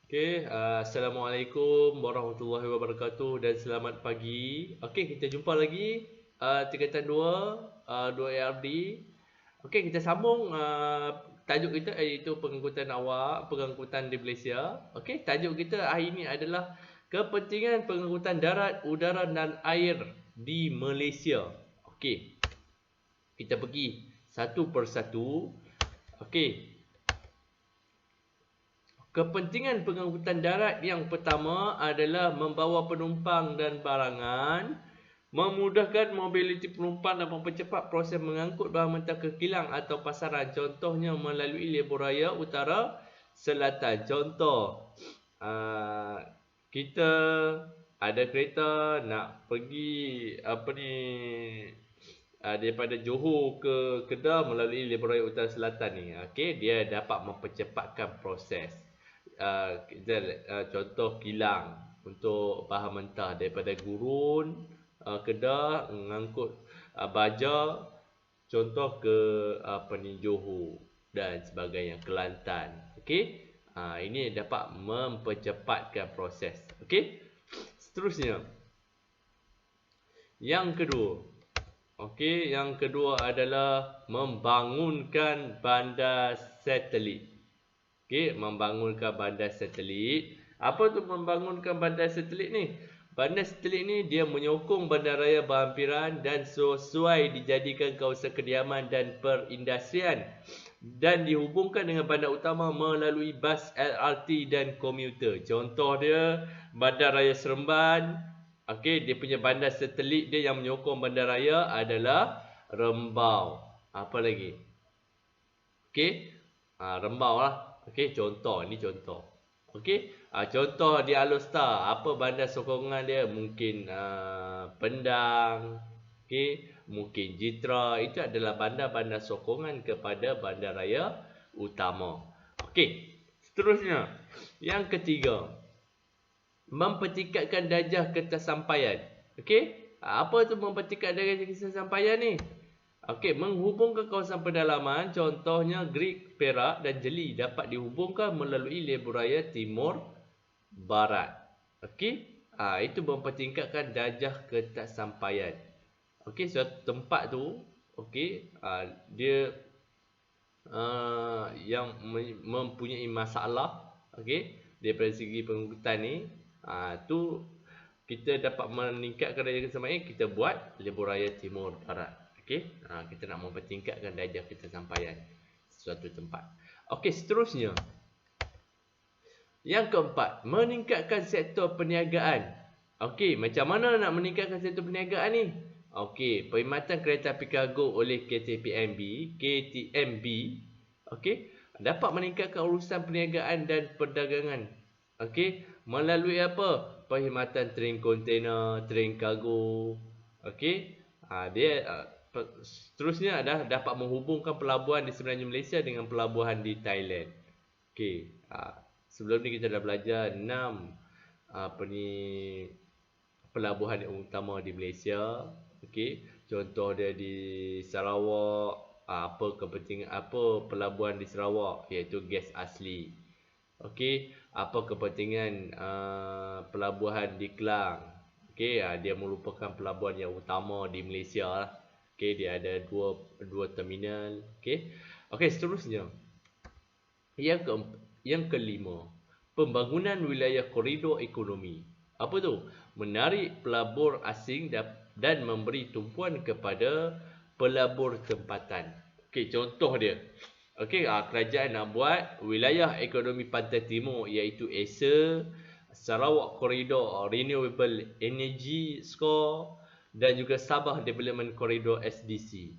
Assalamualaikum warahmatullahi wabarakatuh dan selamat pagi. Kita jumpa lagi tingkatan 2, 2 ARD. Kita sambung tajuk kita iaitu pengangkutan awak, pengangkutan di Malaysia. Tajuk kita hari ini adalah kepentingan pengangkutan darat, udara dan air di Malaysia. Kita pergi satu persatu. Okey. Kepentingan pengangkutan darat yang pertama adalah membawa penumpang dan barangan, memudahkan mobiliti penumpang dan mempercepat proses mengangkut bahan mentah ke kilang atau pasaran. Contohnya melalui lebuh raya utara selatan. Contoh, kita ada kereta nak pergi daripada Johor ke Kedah melalui lebuh raya utara selatan ni. Dia dapat mempercepatkan proses. Contoh kilang untuk bahan mentah daripada Gurun, Kedah mengangkut baja, contoh ke Johor dan sebagainya, Kelantan. Ini dapat mempercepatkan proses. Seterusnya, yang kedua adalah membangunkan bandar satelit. Membangunkan bandar satelit. Apa tu membangunkan bandar satelit ni? Bandar satelit ni dia menyokong bandaraya berhampiran dan sesuai dijadikan kawasan kediaman dan perindustrian dan dihubungkan dengan bandar utama melalui bas LRT dan komuter. Contoh dia Bandaraya Seremban. Dia punya bandar satelit dia yang menyokong bandaraya adalah Rembau. Apa lagi? Rembau lah. Contoh. Contoh di Alor-Star, apa bandar sokongan dia? Mungkin Pendang, mungkin Jitra. Itu adalah bandar-bandar sokongan kepada bandaraya utama. Seterusnya, yang ketiga, mempertingkatkan darjah ketersampaian. Apa tu mempertingkatkan darjah ketersampaian ni? Menghubungkan kawasan pedalaman, contohnya Grig, Perak dan Jeli dapat dihubungkan melalui lebuh-raya timur barat. Itu mempertingkatkan darjah ketersampaian. Suatu tempat tu, dia yang mempunyai masalah, daripada segi pengangkutan ni, tu kita dapat meningkatkan darjah ketersampaian, kita buat lebuh-raya timur barat. Kita nak mempertingkatkan darjah ketersampaian suatu tempat. Seterusnya, yang keempat, meningkatkan sektor perniagaan. Macam mana nak meningkatkan sektor perniagaan ni? Perkhidmatan kereta api kargo oleh KTMB dapat meningkatkan urusan perniagaan dan perdagangan. Melalui apa? Perkhidmatan train kontainer, train kargo. Seterusnya adalah dapat menghubungkan pelabuhan di semenanjung Malaysia dengan pelabuhan di Thailand. Sebelum ni kita dah belajar 6 pelabuhan yang utama di Malaysia. Contoh dia di Sarawak, apa pelabuhan di Sarawak, iaitu gas asli. Apa kepentingan pelabuhan di Kelang? Dia merupakan pelabuhan yang utama di Malaysia lah. Dia ada dua terminal. Seterusnya, yang kelima, pembangunan wilayah koridor ekonomi. Apa tu? Menarik pelabur asing dan memberi tumpuan kepada pelabur tempatan. Contoh dia. Kerajaan nak buat wilayah ekonomi pantai timur, iaitu ASA, Sarawak Corridor Renewable Energy Score dan juga Sabah Development Corridor SDC.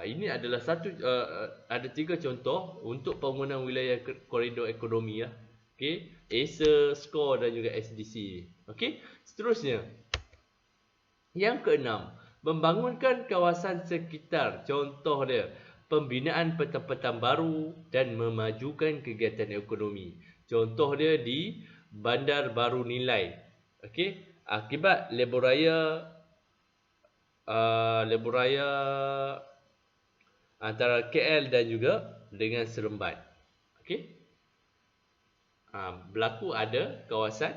Ini adalah ada 3 contoh untuk pembangunan wilayah koridor ekonomi ya. ASA, Score dan juga SDC. Seterusnya, yang keenam, membangunkan kawasan sekitar. Contoh dia, pembinaan peta-peta baru dan memajukan kegiatan ekonomi. Contoh dia di Bandar Baru Nilai. Akibat lebuh-raya antara KL dan juga dengan Seremban. berlaku ada kawasan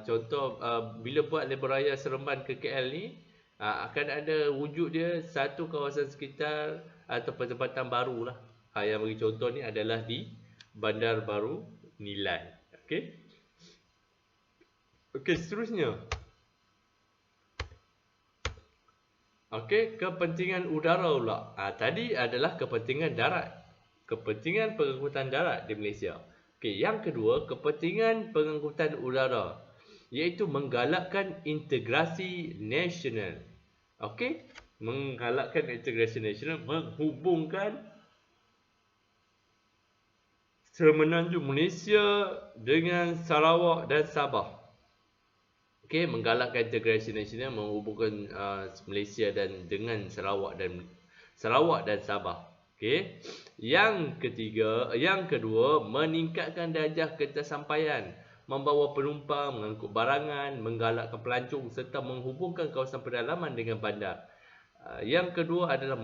contoh bila buat lebuh raya Seremban ke KL ni akan ada wujud dia satu kawasan sekitar atau pertempatan baru lah. Yang bagi contoh ni adalah di Bandar Baru Nilai. Okey. Okey, seterusnya. Okey, kepentingan udara pula. Tadi adalah kepentingan darat. Kepentingan pengangkutan darat di Malaysia. Okey, yang kedua, kepentingan pengangkutan udara, iaitu menggalakkan integrasi nasional. Okey, menggalakkan integrasi nasional, menghubungkan Semenanjung Malaysia dengan Sarawak dan Sabah. Okey, menggalakkan integrasi nasional, menghubungkan Malaysia dan dengan Sarawak dan Sabah. Okey. Yang kedua, meningkatkan darjah ketersampaian, membawa penumpang, mengangkut barangan, menggalakkan pelancong serta menghubungkan kawasan pedalaman dengan bandar. Yang kedua adalah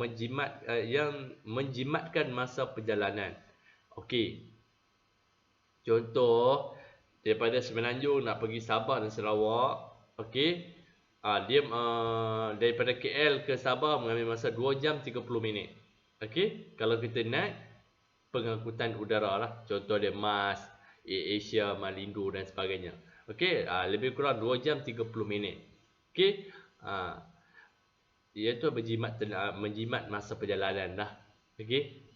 menjimatkan masa perjalanan. Okey. Contoh, daripada Semenanjung nak pergi Sabah dan Sarawak, okey. Dia daripada KL ke Sabah mengambil masa 2 jam 30 minit. Okey, kalau kita naik pengangkutan udara lah, contoh dia MAS, AirAsia, Malindo dan sebagainya. Okey, lebih kurang 2 jam 30 minit. Okey, iaitu menjimat masa perjalanan lah. Okey.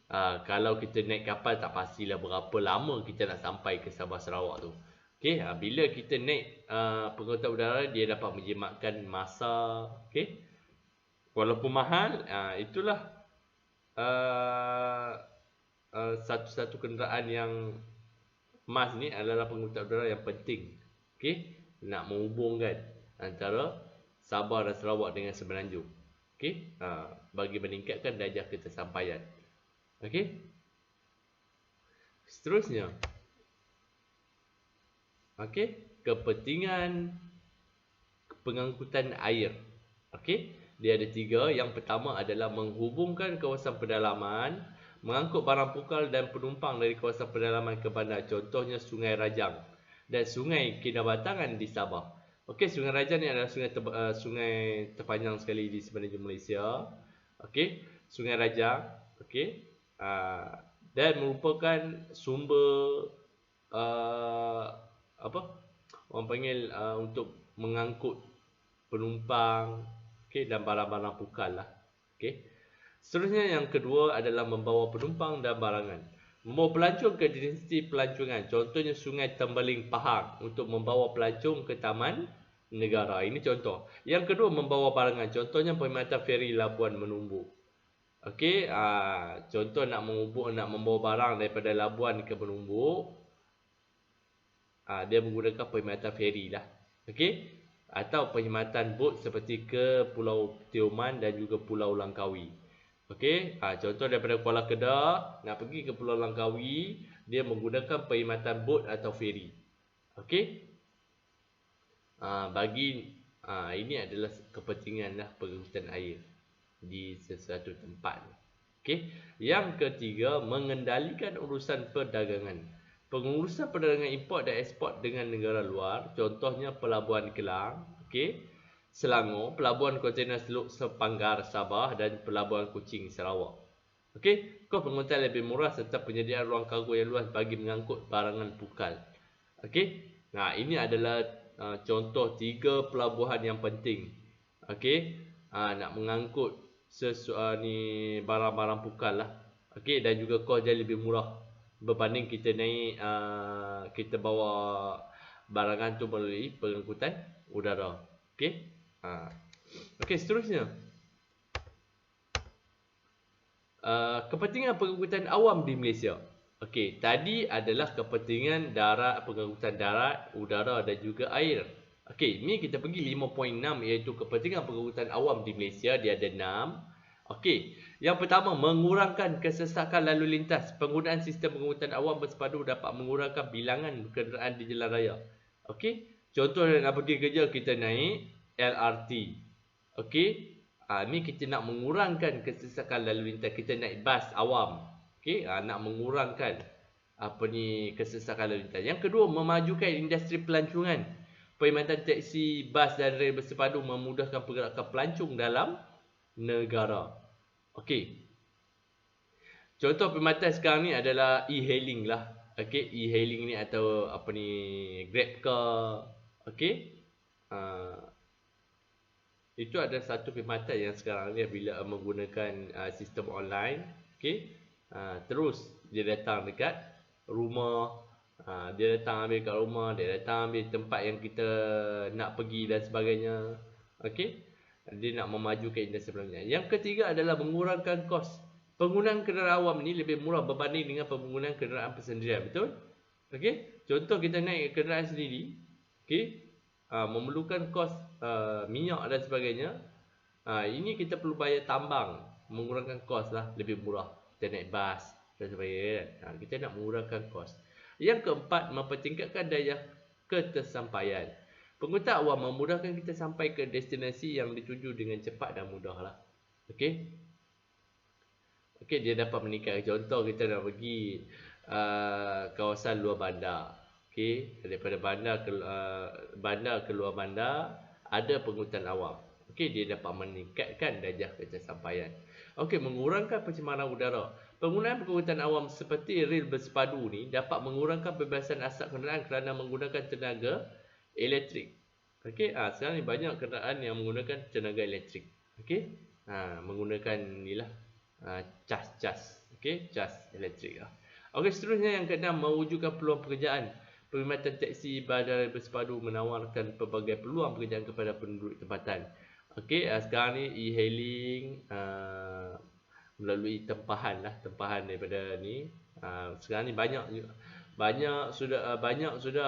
Kalau kita naik kapal tak pastilah berapa lama kita nak sampai ke Sabah Sarawak tu. Okey, bila kita naik pengangkutan udara, dia dapat menjimatkan masa. Okey. Walaupun mahal, itulah satu-satu kenderaan yang MAS ni adalah pengangkutan udara yang penting. Okey, nak menghubungkan antara Sabah dan Sarawak dengan Semenanjung. Okey, bagi meningkatkan darjah ketersampaian. Okey. Seterusnya. Okey, kepentingan pengangkutan air. Okey, dia ada 3. Yang pertama adalah menghubungkan kawasan pedalaman, mengangkut barang pukal dan penumpang dari kawasan pedalaman ke bandar. Contohnya Sungai Rajang dan Sungai Kinabatangan di Sabah. Okey, Sungai Rajang ni adalah sungai terpanjang sekali di semenanjung Malaysia. Okey, Sungai Rajang. Okey. Dan merupakan sumber orang panggil untuk mengangkut penumpang, okey, dan barang-barang pukal lah. Okey. Seterusnya yang kedua adalah membawa penumpang dan barangan. Membawa pelancong ke destinasi pelancongan. Contohnya Sungai Tembeling Pahang untuk membawa pelancong ke Taman Negara. Ini contoh. Yang kedua, membawa barangan. Contohnya perkhidmatan feri Labuan Menumbuk. Okey, contoh nak membawa barang daripada Labuan ke Menumbuk, dia menggunakan perkhidmatan feri lah. Okey, atau perkhidmatan bot seperti ke Pulau Tioman dan juga Pulau Langkawi. Okey, contoh daripada Kuala Kedah nak pergi ke Pulau Langkawi, dia menggunakan perkhidmatan bot atau feri. Okey, ini adalah kepentingan lah pengangkutan air di sesuatu tempat. Okey. Yang ketiga, mengendalikan urusan perdagangan. Pengurusan perdagangan import dan ekspor dengan negara luar, contohnya Pelabuhan Kelang, okey, Selangor, Pelabuhan Kontena Teluk Sepanggar Sabah dan Pelabuhan Kuching Sarawak. Okey, kos pengangkutan lebih murah serta penyediaan ruang kargo yang luas bagi mengangkut barangan pukal. Okey. Nah, ini adalah contoh 3 pelabuhan yang penting. Okey. Nak mengangkut barang-barang pukal lah. Okey, dan juga kos dia lebih murah berbanding kita naik kita bawa barangan tu melalui pengangkutan udara. Okey. Okey, seterusnya. Kepentingan pengangkutan awam di Malaysia. Okey, tadi adalah kepentingan darat, pengangkutan darat, udara dan juga air. Okey, ni kita pergi 5.6 iaitu kepentingan pengangkutan awam di Malaysia. Dia ada 6. Okey, yang pertama, mengurangkan kesesakan lalu lintas. Penggunaan sistem pengangkutan awam bersepadu dapat mengurangkan bilangan kenderaan di jalan raya. Okey, contoh nak pergi kerja kita naik LRT. Okey, ni kita nak mengurangkan kesesakan lalu lintas. Kita naik bas awam. Okey, nak mengurangkan kesesakan lalu lintas. Yang kedua, memajukan industri pelancongan. Perkhidmatan teksi, bas dan rel bersepadu memudahkan pergerakan pelancong dalam negara. Okey. Contoh perkhidmatan sekarang ni adalah e-hailing lah. Okey, e-hailing ni atau Grab ke. Okey. Itu adalah satu perkhidmatan yang sekarang ni bila menggunakan sistem online. Okey. Terus dia datang dekat rumah. Dia datang ambil kat rumah, dia datang ambil tempat yang kita nak pergi dan sebagainya. Okey. Dia nak memajukan industri pelancongan. Yang ketiga adalah mengurangkan kos. Penggunaan kenderaan awam ni lebih murah berbanding dengan penggunaan kenderaan persendirian, betul? Okey. Contoh kita naik kenderaan sendiri, okey, memerlukan kos minyak dan sebagainya. Ini kita perlu bayar tambang, mengurangkan kos lah, lebih murah. Kita naik bas dan sebagainya. Kita nak mengurangkan kos. Yang keempat, mempertingkatkan daya ketersampaian. Pengguna awam memudahkan kita sampai ke destinasi yang dituju dengan cepat dan mudah lah. Okey. Okey, dia dapat meningkatkan. Contoh kita nak pergi kawasan luar bandar. Okey, daripada bandar ke luar bandar ada pengangkutan awam. Okey, dia dapat meningkatkan darjah ketersampaian. Okey, mengurangkan pencemaran udara. Penggunaan pengangkutan awam seperti rel bersepadu ni dapat mengurangkan pembebasan asap kenderaan kerana menggunakan tenaga elektrik. Okey, sekarang ni banyak kenderaan yang menggunakan tenaga elektrik. Okey, menggunakan inilah cas. Okey, cas elektrik lah. Okey, seterusnya yang keenam, mewujudkan peluang pekerjaan. Perkhidmatan teksi, bas dan rel bersepadu menawarkan pelbagai peluang pekerjaan kepada penduduk tempatan. Okey, sekarang ni e-hailing melalui tempahan daripada ni. Sekarang ni banyak sudah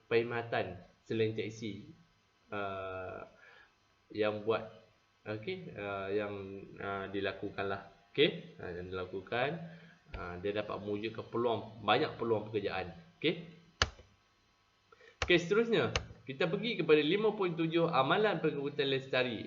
perkhidmatan selain teksi yang buat yang dilakukanlah. Okey, yang dilakukan dia dapat mewujudkan banyak peluang pekerjaan. Okey, seterusnya kita pergi kepada 5.7 amalan pengangkutan lestari.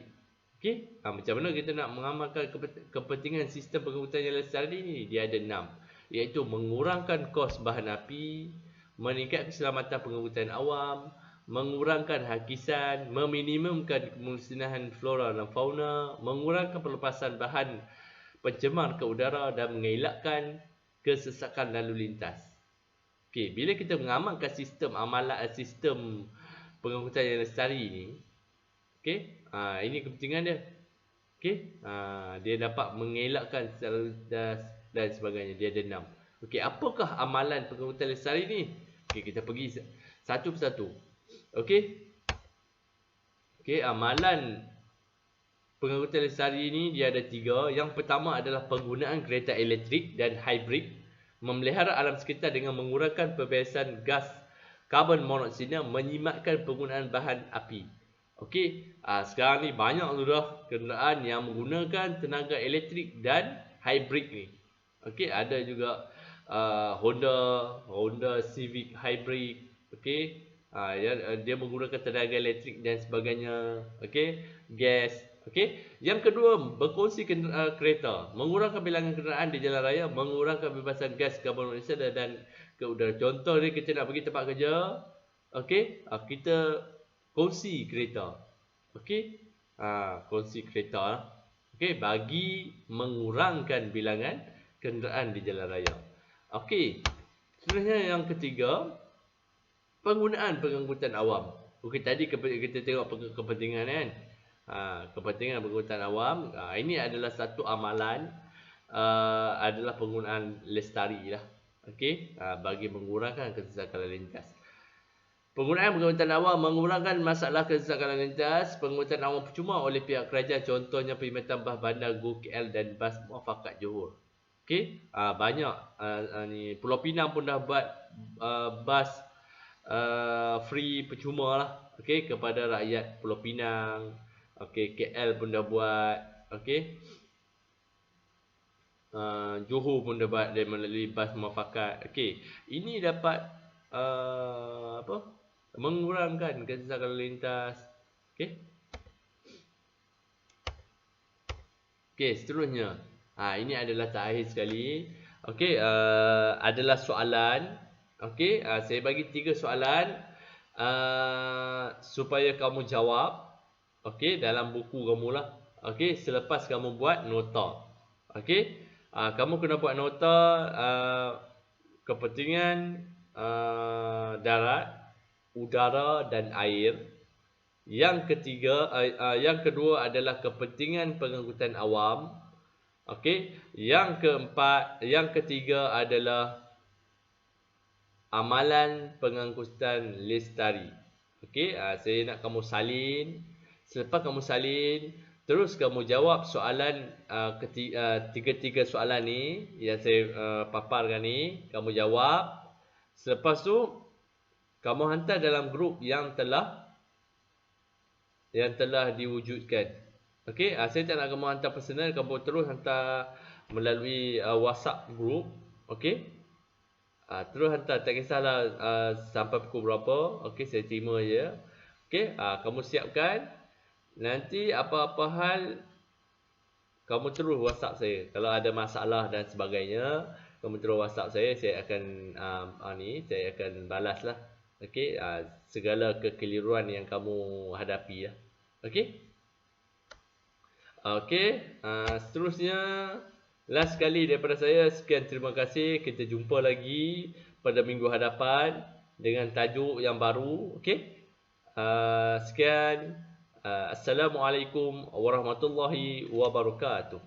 Okey, macam mana kita nak mengamalkan kepentingan sistem pengangkutan yang lestari ni? Dia ada 6, iaitu mengurangkan kos bahan api, meningkatkan keselamatan pengangkutan awam, mengurangkan hakisan, meminimumkan kemusnahan flora dan fauna, mengurangkan pelepasan bahan pencemar ke udara dan mengelakkan kesesakan lalu lintas. Okey, bila kita mengamalkan sistem pengangkutan yang lestari ni, okey, ini kepentingan dia. Okey, dia dapat mengelakkan lalu lintas dan sebagainya. Dia ada 6. Okey, apakah amalan pengangkutan lestari ni? Okey, kita pergi satu persatu. Okey, amalan pengangkutan lestari ni dia ada 3. Yang pertama adalah penggunaan kereta elektrik dan hybrid, memelihara alam sekitar dengan mengurangkan pembebasan gas karbon monoksida, menyimatkan penggunaan bahan api. Okey, sekarang ni banyak sudah kenderaan yang menggunakan tenaga elektrik dan hybrid ni. Okey, ada juga Honda Civic Hybrid. Okey, dia menggunakan tenaga elektrik dan sebagainya. Okey, gas. Okey, yang kedua, berkongsi kereta, mengurangkan bilangan kenderaan di jalan raya, mengurangkan bebasan gas karbon monoksida dan ke udara. Contoh ni, kita nak pergi tempat kerja. Okey, kita kongsi kereta. Okey, kongsi kereta. Okey, bagi mengurangkan bilangan kenderaan di jalan raya. Okey, seterusnya yang ketiga, penggunaan pengangkutan awam. Okey, tadi kita tengok kepentingan kan. Kepentingan pengangkutan awam. Ini adalah satu amalan, adalah penggunaan lestari lah. Okey, bagi mengurangkan kesesakan lalu lintas. Penggunaan pengangkutan awam mengurangkan masalah kesesakan lalu lintas. Pengangkutan awam percuma oleh pihak kerajaan, contohnya perkhidmatan bas bandar Go KL dan bas Muafakat Johor. Okey, banyak ni Pulau Pinang pun dah buat bas free percuma lah. Okey, kepada rakyat Pulau Pinang. Okey, KL pun dah buat. Okey, Johor pun dah buat melalui bas Muafakat. Okey, ini dapat mengurangkan kesesakan lalu lintas. Okey. Okey, seterusnya. Ini adalah terakhir sekali. Okey, adalah soalan. Okey, saya bagi 3 soalan supaya kamu jawab. Okey, dalam buku kamu lah. Okey, selepas kamu buat nota. Okey, kamu kena buat nota kepentingan darat, udara dan air. Yang kedua adalah kepentingan pengangkutan awam. Okey, yang ketiga adalah amalan pengangkutan lestari. Okey, saya nak kamu salin. Selepas kamu salin, terus kamu jawab soalan tiga-tiga soalan ni yang saya paparkan ni, kamu jawab. Selepas tu kamu hantar dalam grup yang telah diwujudkan. Okey, saya tak nak kamu hantar personal, kamu terus hantar melalui WhatsApp group. Okey. Terus hantar, tak kisahlah sampai pukul berapa. Okey, saya terima je. Okey, kamu siapkan. Nanti apa-apa hal kamu terus WhatsApp saya. Kalau ada masalah dan sebagainya, kamu terus WhatsApp saya akan saya akan balaslah. Okey, segala kekeliruan yang kamu hadapi ya. Okey? Okey, seterusnya last sekali daripada saya, sekian terima kasih. Kita jumpa lagi pada minggu hadapan dengan tajuk yang baru. Okey? Sekian. Assalamualaikum warahmatullahi wabarakatuh.